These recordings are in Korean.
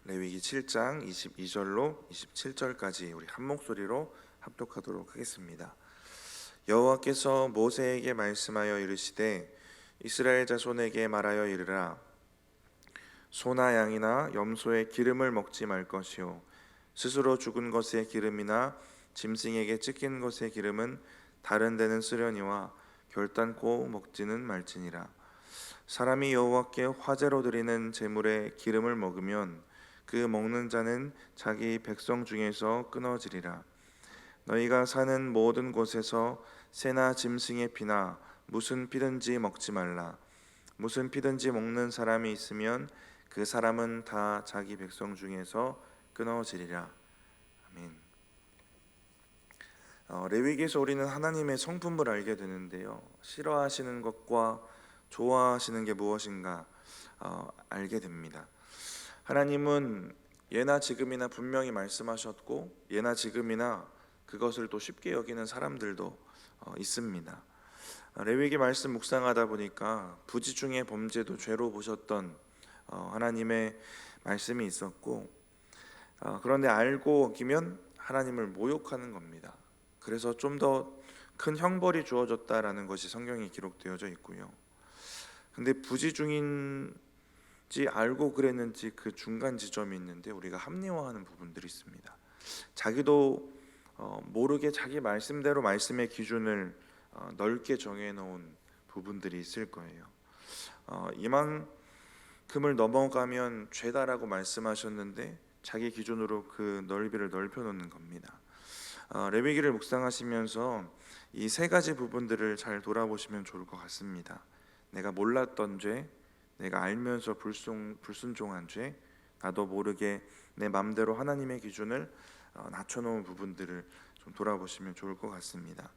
레위기 7장 22절로 27절까지 우리 한 목소리로 합독하도록 하겠습니다. 여호와께서 모세에게 말씀하여 이르시되 이스라엘 자손에게 말하여 이르라. 소나 양이나 염소의 기름을 먹지 말 것이요 스스로 죽은 것의 기름이나 짐승에게 찢긴 것의 기름은 다른 데는 쓰려니와 결단코 먹지는 말지니라. 사람이 여호와께 화제로 드리는 제물의 기름을 먹으면 그 먹는 자는 자기 백성 중에서 끊어지리라. 너희가 사는 모든 곳에서 새나 짐승의 피나 무슨 피든지 먹지 말라. 무슨 피든지 먹는 사람이 있으면 그 사람은 다 자기 백성 중에서 끊어지리라. 아멘. 레위기에서 우리는 하나님의 성품을 알게 되는데요, 싫어하시는 것과 좋아하시는 게 무엇인가 알게 됩니다. 하나님은 예나 지금이나 분명히 말씀하셨고, 예나 지금이나 그것을 또 쉽게 여기는 사람들도 있습니다. 레위기 말씀 묵상하다 보니까 부지 중에 범죄도 죄로 보셨던 하나님의 말씀이 있었고, 그런데 알고 어기면 하나님을 모욕하는 겁니다. 그래서 좀 더 큰 형벌이 주어졌다라는 것이 성경에 기록되어져 있고요. 근데 부지 중인지 알고 그랬는지 그 중간 지점이 있는데 우리가 합리화하는 부분들이 있습니다. 자기도 모르게 자기 말씀대로 말씀의 기준을 넓게 정해놓은 부분들이 있을 거예요. 이만큼을 넘어가면 죄다라고 말씀하셨는데 자기 기준으로 그 넓이를 넓혀놓는 겁니다. 레위기를 묵상하시면서 이 세 가지 부분들을 잘 돌아보시면 좋을 것 같습니다. 내가 몰랐던 죄, 내가 알면서 불순종한 죄, 나도 모르게 내 맘대로 하나님의 기준을 낮춰놓은 부분들을 좀 돌아보시면 좋을 것 같습니다.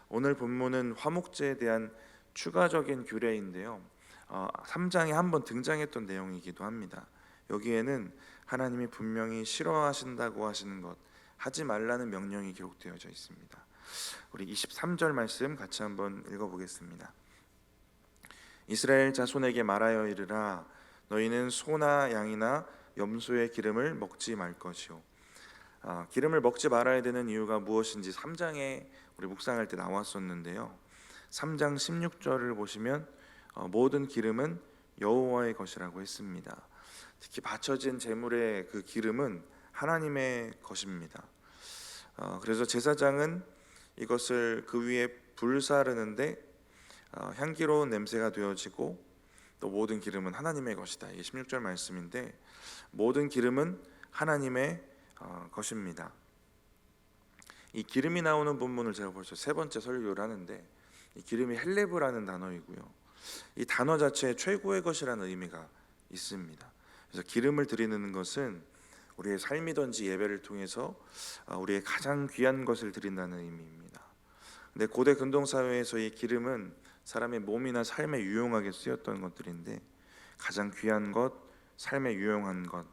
오늘 본문은 화목제에 대한 추가적인 규례인데요, 3장에 한번 등장했던 내용이기도 합니다. 여기에는 하나님이 분명히 싫어하신다고 하시는 것, 하지 말라는 명령이 기록되어져 있습니다. 우리 23절 말씀 같이 한번 읽어보겠습니다. 이스라엘 자손에게 말하여 이르라. 너희는 소나 양이나 염소의 기름을 먹지 말 것이요. 기름을 먹지 말아야 되는 이유가 무엇인지 3장에 우리 묵상할 때 나왔었는데요, 3장 16절을 보시면 모든 기름은 여호와의 것이라고 했습니다. 특히 바쳐진 제물의 그 기름은 하나님의 것입니다. 그래서 제사장은 이것을 그 위에 불사르는데 향기로운 냄새가 되어지고, 또 모든 기름은 하나님의 것이다. 이게 16절 말씀인데, 모든 기름은 하나님의 것입니다. 이 기름이 나오는 본문을 제가 벌써 세 번째 설교를 하는데, 이 기름이 헬레브라는 단어이고요, 이 단어 자체에 최고의 것이라는 의미가 있습니다. 그래서 기름을 드리는 것은 우리의 삶이든지 예배를 통해서 우리의 가장 귀한 것을 드린다는 의미입니다. 근데 고대 근동 사회에서 이 기름은 사람의 몸이나 삶에 유용하게 쓰였던 것들인데, 가장 귀한 것, 삶에 유용한 것,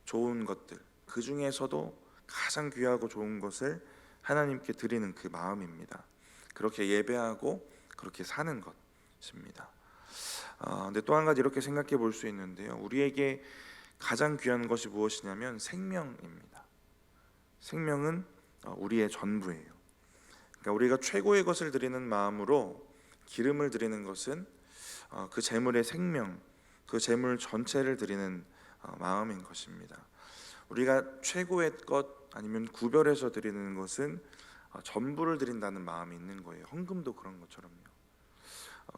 좋은 것들, 그 중에서도 가장 귀하고 좋은 것을 하나님께 드리는 그 마음입니다. 그렇게 예배하고 그렇게 사는 것입니다. 근데 또 한 가지 이렇게 생각해 볼 수 있는데요, 우리에게 가장 귀한 것이 무엇이냐면 생명입니다. 생명은 우리의 전부예요. 그러니까 우리가 최고의 것을 드리는 마음으로 기름을 드리는 것은 그 제물의 생명, 그 제물 전체를 드리는 마음인 것입니다. 우리가 최고의 것 아니면 구별해서 드리는 것은 전부를 드린다는 마음이 있는 거예요. 헌금도 그런 것처럼요.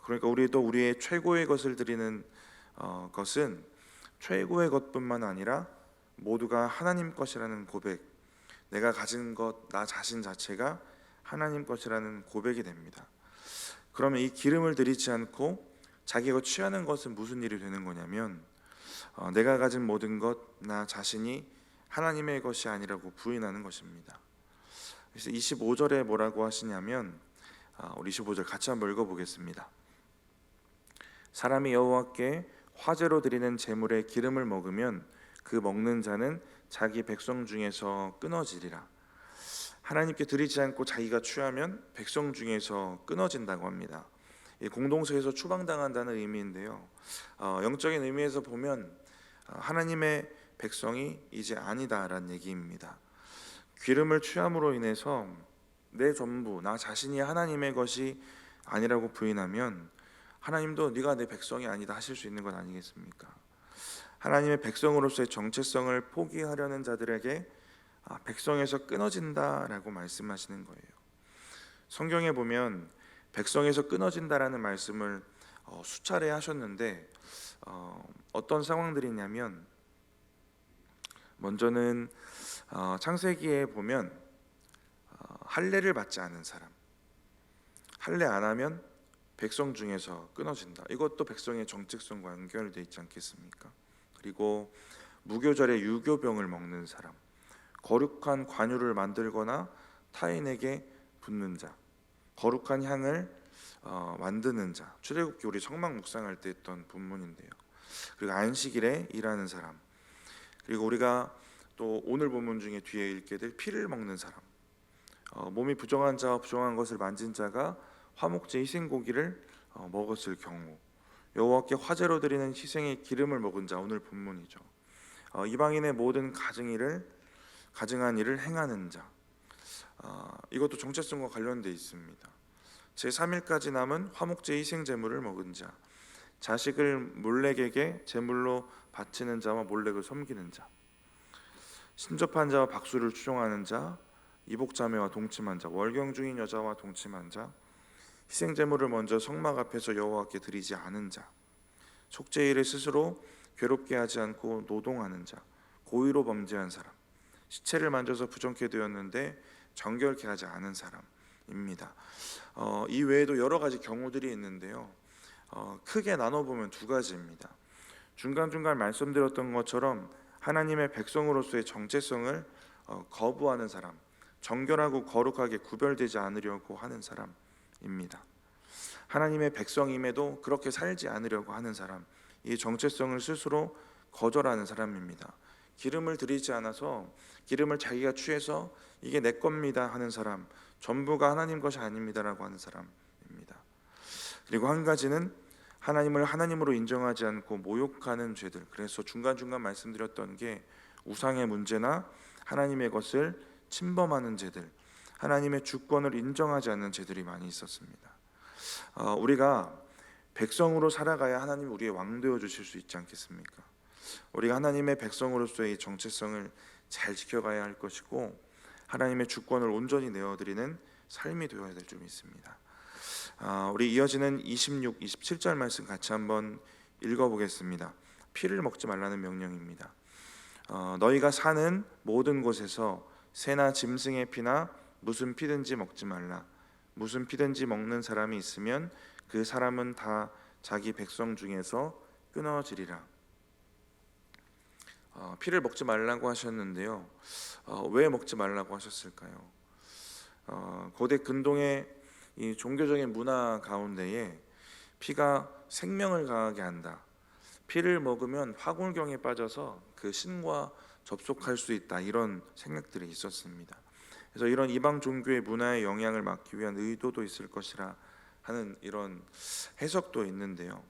그러니까 우리도 우리의 최고의 것을 드리는 것은 최고의 것뿐만 아니라 모두가 하나님 것이라는 고백, 내가 가진 것, 나 자신 자체가 하나님 것이라는 고백이 됩니다. 그러면 이 기름을 드리지 않고 자기가 취하는 것은 무슨 일이 되는 거냐면, 내가 가진 모든 것, 나 자신이 하나님의 것이 아니라고 부인하는 것입니다. 그래서 25절에 뭐라고 하시냐면, 우리 25절 같이 한번 읽어보겠습니다. 사람이 여호와께 화제로 드리는 제물의 기름을 먹으면 그 먹는 자는 자기 백성 중에서 끊어지리라. 하나님께 드리지 않고 자기가 취하면 백성 중에서 끊어진다고 합니다. 공동체에서 추방당한다는 의미인데요, 영적인 의미에서 보면 하나님의 백성이 이제 아니다라는 얘기입니다. 기름을 취함으로 인해서 내 전부, 나 자신이 하나님의 것이 아니라고 부인하면 하나님도 네가 내 백성이 아니다 하실 수 있는 것 아니겠습니까? 하나님의 백성으로서의 정체성을 포기하려는 자들에게 백성에서 끊어진다라고 말씀하시는 거예요. 성경에 보면 백성에서 끊어진다라는 말씀을 수차례 하셨는데 어떤 상황들이냐면, 먼저는 창세기에 보면 할례를 받지 않은 사람, 할례 안 하면 백성 중에서 끊어진다. 이것도 백성의 정체성과 연결되어 있지 않겠습니까? 그리고 무교절에 유교병을 먹는 사람, 거룩한 관유를 만들거나 타인에게 붓는 자, 거룩한 향을 만드는 자. 출애굽기 우리 성막 묵상할 때 했던 본문인데요. 그리고 안식일에 일하는 사람, 그리고 우리가 또 오늘 본문 중에 뒤에 읽게 될 피를 먹는 사람, 몸이 부정한 자와 부정한 것을 만진 자가 화목제 희생고기를 먹었을 경우, 여호와께 화제로 드리는 희생의 기름을 먹은 자, 오늘 본문이죠. 이방인의 모든 가증한 일을 행하는 자, 이것도 정체성과 관련돼 있습니다. 제3일까지 남은 화목제 희생 제물을 먹은 자, 자식을 몰렉에게 제물로 바치는 자와 몰렉을 섬기는 자, 신접한 자와 박수를 추종하는 자, 이복자매와 동침한 자, 월경 중인 여자와 동침한 자, 희생 제물을 먼저 성막 앞에서 여호와께 드리지 않은 자, 속죄일을 스스로 괴롭게 하지 않고 노동하는 자, 고의로 범죄한 사람, 시체를 만져서 부정케 되었는데 정결케 하지 않은 사람입니다. 이 외에도 여러 가지 경우들이 있는데요. 크게 나눠보면 두 가지입니다. 중간중간 말씀드렸던 것처럼 하나님의 백성으로서의 정체성을 거부하는 사람, 정결하고 거룩하게 구별되지 않으려고 하는 사람입니다. 하나님의 백성임에도 그렇게 살지 않으려고 하는 사람, 이 정체성을 스스로 거절하는 사람입니다. 기름을 드리지 않아서 기름을 자기가 취해서 이게 내 겁니다 하는 사람, 전부가 하나님 것이 아닙니다라고 하는 사람입니다. 그리고 한 가지는 하나님을 하나님으로 인정하지 않고 모욕하는 죄들. 그래서 중간중간 말씀드렸던 게 우상의 문제나 하나님의 것을 침범하는 죄들, 하나님의 주권을 인정하지 않는 죄들이 많이 있었습니다. 우리가 백성으로 살아가야 하나님 우리의 왕 되어 주실 수 있지 않겠습니까? 우리가 하나님의 백성으로서의 정체성을 잘 지켜가야 할 것이고, 하나님의 주권을 온전히 내어드리는 삶이 되어야 될 줄 믿습니다. 우리 이어지는 26, 27절 말씀 같이 한번 읽어보겠습니다. 피를 먹지 말라는 명령입니다. 너희가 사는 모든 곳에서 새나 짐승의 피나 무슨 피든지 먹지 말라. 무슨 피든지 먹는 사람이 있으면 그 사람은 다 자기 백성 중에서 끊어지리라. 피를 먹지 말라고 하셨는데요. 왜 먹지 말라고 하셨을까요? 고대 근동의 이 종교적인 문화 가운데에 피가 생명을 강하게 한다, 피를 먹으면 화골경에 빠져서 그 신과 접속할 수 있다, 이런 생각들이 있었습니다. 그래서 이런 이방 종교의 문화에 영향을 막기 위한 의도도 있을 것이라 하는 이런 해석도 있는데요.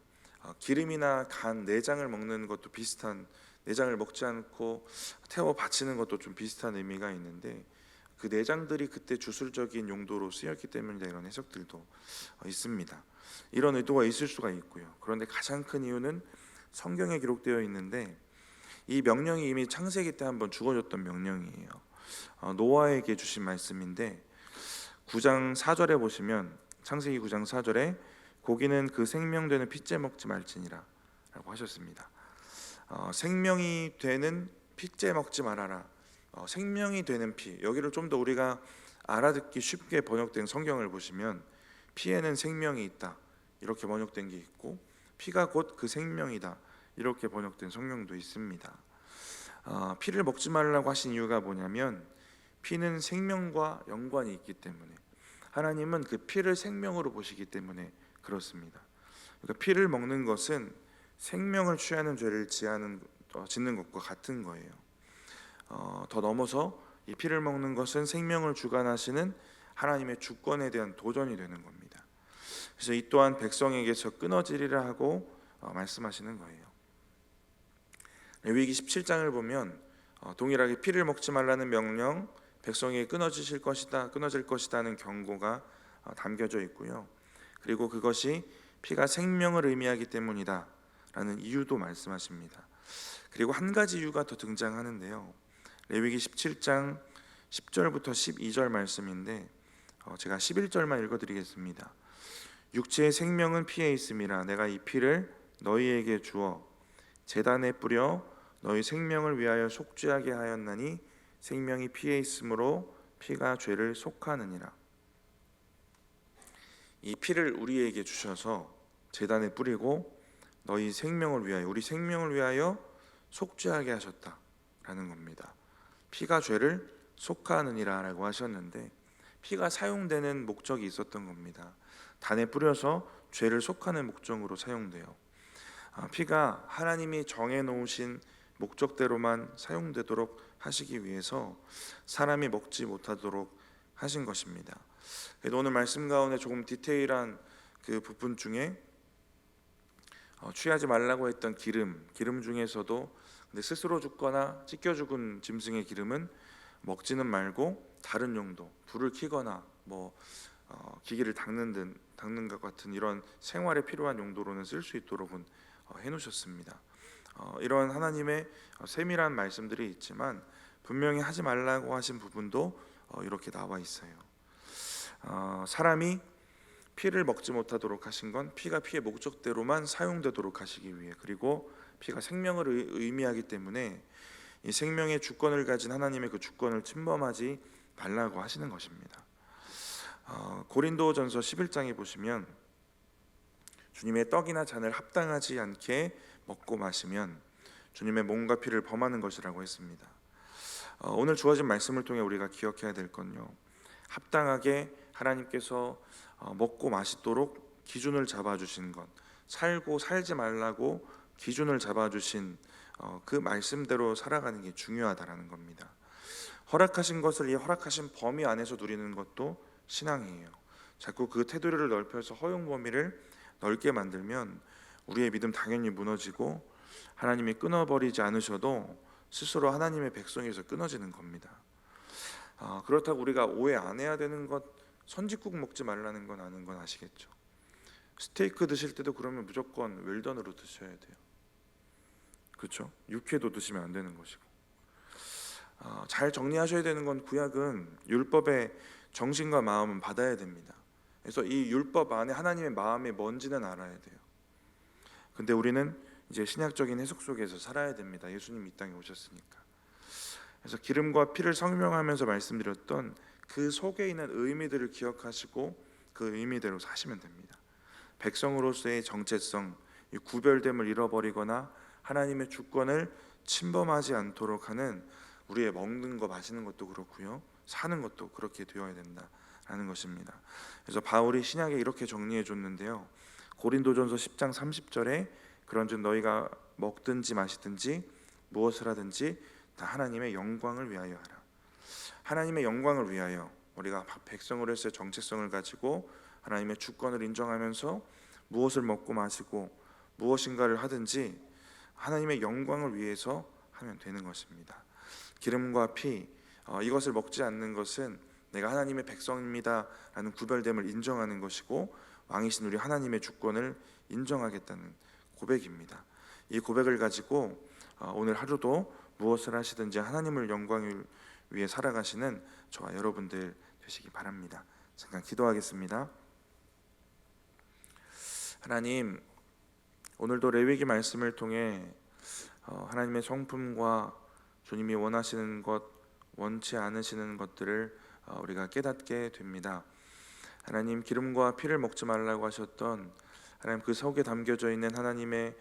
기름이나 간, 내장을 먹는 것도 비슷한, 내장을 먹지 않고 태워 바치는 것도 좀 비슷한 의미가 있는데, 그 내장들이 그때 주술적인 용도로 쓰였기 때문이다, 이런 해석들도 있습니다. 이런 의도가 있을 수가 있고요. 그런데 가장 큰 이유는 성경에 기록되어 있는데, 이 명령이 이미 창세기 때 한번 주어졌던 명령이에요. 노아에게 주신 말씀인데 9장 4절에 보시면, 창세기 9장 4절에 고기는 그 생명되는 피째 먹지 말지니라 라고 하셨습니다. 생명이 되는 피째 먹지 말아라. 생명이 되는 피, 여기를 좀 더 우리가 알아듣기 쉽게 번역된 성경을 보시면 피에는 생명이 있다, 이렇게 번역된 게 있고, 피가 곧 그 생명이다, 이렇게 번역된 성경도 있습니다. 피를 먹지 말라고 하신 이유가 뭐냐면, 피는 생명과 연관이 있기 때문에, 하나님은 그 피를 생명으로 보시기 때문에 그렇습니다. 그러니까 피를 먹는 것은 생명을 취하는 죄를 짓는 것과 같은 거예요. 더 넘어서 이 피를 먹는 것은 생명을 주관하시는 하나님의 주권에 대한 도전이 되는 겁니다. 그래서 이 또한 백성에게서 끊어지리라 하고 말씀하시는 거예요. 레위기 17장을 보면 동일하게 피를 먹지 말라는 명령, 백성이 끊어질 것이다는 경고가 담겨져 있고요. 그리고 그것이 피가 생명을 의미하기 때문이다라는 이유도 말씀하십니다. 그리고 한 가지 이유가 더 등장하는데요. 레위기 17장 10절부터 12절 말씀인데 제가 11절만 읽어드리겠습니다. 육체의 생명은 피에 있음이라 내가 이 피를 너희에게 주어 제단에 뿌려 너희 생명을 위하여 속죄하게 하였나니 생명이 피에 있으므로 피가 죄를 속하느니라. 이 피를 우리에게 주셔서 제단에 뿌리고 너희 생명을 위하여, 우리 생명을 위하여 속죄하게 하셨다라는 겁니다. 피가 죄를 속하느니라 라고 하셨는데 피가 사용되는 목적이 있었던 겁니다. 단에 뿌려서 죄를 속하는 목적으로 사용돼요. 피가 하나님이 정해놓으신 목적대로만 사용되도록 하시기 위해서 사람이 먹지 못하도록 하신 것입니다. 그래도 오늘 말씀 가운데 조금 디테일한 그 부분 중에 취하지 말라고 했던 기름 중에서도 근데 스스로 죽거나 찢겨 죽은 짐승의 기름은 먹지는 말고 다른 용도, 불을 켜거나 기기를 닦는 것 같은 이런 생활에 필요한 용도로는 쓸 수 있도록은 해놓으셨습니다. 이런 하나님의 세밀한 말씀들이 있지만 분명히 하지 말라고 하신 부분도 이렇게 나와 있어요. 사람이 피를 먹지 못하도록 하신 건 피가 피의 목적대로만 사용되도록 하시기 위해, 그리고 피가 생명을 의미하기 때문에 이 생명의 주권을 가진 하나님의 그 주권을 침범하지 말라고 하시는 것입니다. 고린도전서 11장에 보시면 주님의 떡이나 잔을 합당하지 않게 먹고 마시면 주님의 몸과 피를 범하는 것이라고 했습니다. 오늘 주어진 말씀을 통해 우리가 기억해야 될 건요, 합당하게 하나님께서 먹고 마시도록 기준을 잡아주신 것, 살고 살지 말라고 기준을 잡아주신 그 말씀대로 살아가는 게 중요하다라는 겁니다. 허락하신 것을 이 허락하신 범위 안에서 누리는 것도 신앙이에요. 자꾸 그 테두리를 넓혀서 허용 범위를 넓게 만들면 우리의 믿음 당연히 무너지고 하나님이 끊어버리지 않으셔도 스스로 하나님의 백성에서 끊어지는 겁니다. 그렇다고 우리가 오해 안 해야 되는 것, 선짓국 먹지 말라는 건 아는 건 아시겠죠? 스테이크 드실 때도 그러면 무조건 웰던으로 드셔야 돼요. 그렇죠? 육회도 드시면 안 되는 것이고, 잘 정리하셔야 되는 건 구약은 율법의 정신과 마음은 받아야 됩니다. 그래서 이 율법 안에 하나님의 마음이 뭔지는 알아야 돼요. 근데 우리는 이제 신약적인 해석 속에서 살아야 됩니다. 예수님 이 땅에 오셨으니까. 그래서 기름과 피를 설명하면서 말씀드렸던 그 속에 있는 의미들을 기억하시고 그 의미대로 사시면 됩니다. 백성으로서의 정체성, 이 구별됨을 잃어버리거나 하나님의 주권을 침범하지 않도록 하는 우리의 먹는 거 마시는 것도 그렇고요, 사는 것도 그렇게 되어야 된다라는 것입니다. 그래서 바울이 신약에 이렇게 정리해 줬는데요, 고린도전서 10장 30절에 그런즉 너희가 먹든지 마시든지 무엇을 하든지 다 하나님의 영광을 위하여 하라. 하나님의 영광을 위하여 우리가 백성으로서의 정체성을 가지고 하나님의 주권을 인정하면서 무엇을 먹고 마시고 무엇인가를 하든지 하나님의 영광을 위해서 하면 되는 것입니다. 기름과 피, 이것을 먹지 않는 것은 내가 하나님의 백성입니다 라는 구별됨을 인정하는 것이고 왕이신 우리 하나님의 주권을 인정하겠다는 고백입니다. 이 고백을 가지고 오늘 하루도 무엇을 하시든지 하나님을 영광을 위해 살아가시는 저와 여러분들 되시기 바랍니다. 잠깐 기도하겠습니다. 하나님, 오늘도 레위기 말씀을 통해 하나님의 성품과 주님이 원하시는 것, 원치 않으시는 것들을 우리가 깨닫게 됩니다. 하나님, 기름과 피를 먹지 말라고 하셨던 하나님 그 속에 담겨져 있는 하나님의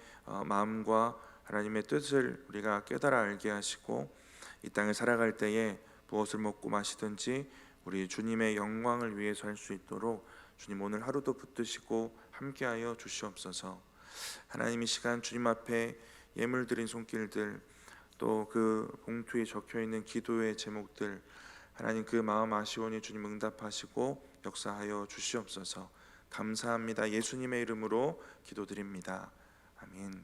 마음과 하나님의 뜻을 우리가 깨달아 알게 하시고 이 땅을 살아갈 때에 무엇을 먹고 마시든지 우리 주님의 영광을 위해서 할 수 있도록 주님 오늘 하루도 붙드시고 함께하여 주시옵소서. 하나님, 이 시간 주님 앞에 예물 드린 손길들, 또 그 봉투에 적혀있는 기도의 제목들, 하나님 그 마음 아시오니 주님 응답하시고 역사하여 주시옵소서. 감사합니다. 예수님의 이름으로 기도드립니다. 아멘.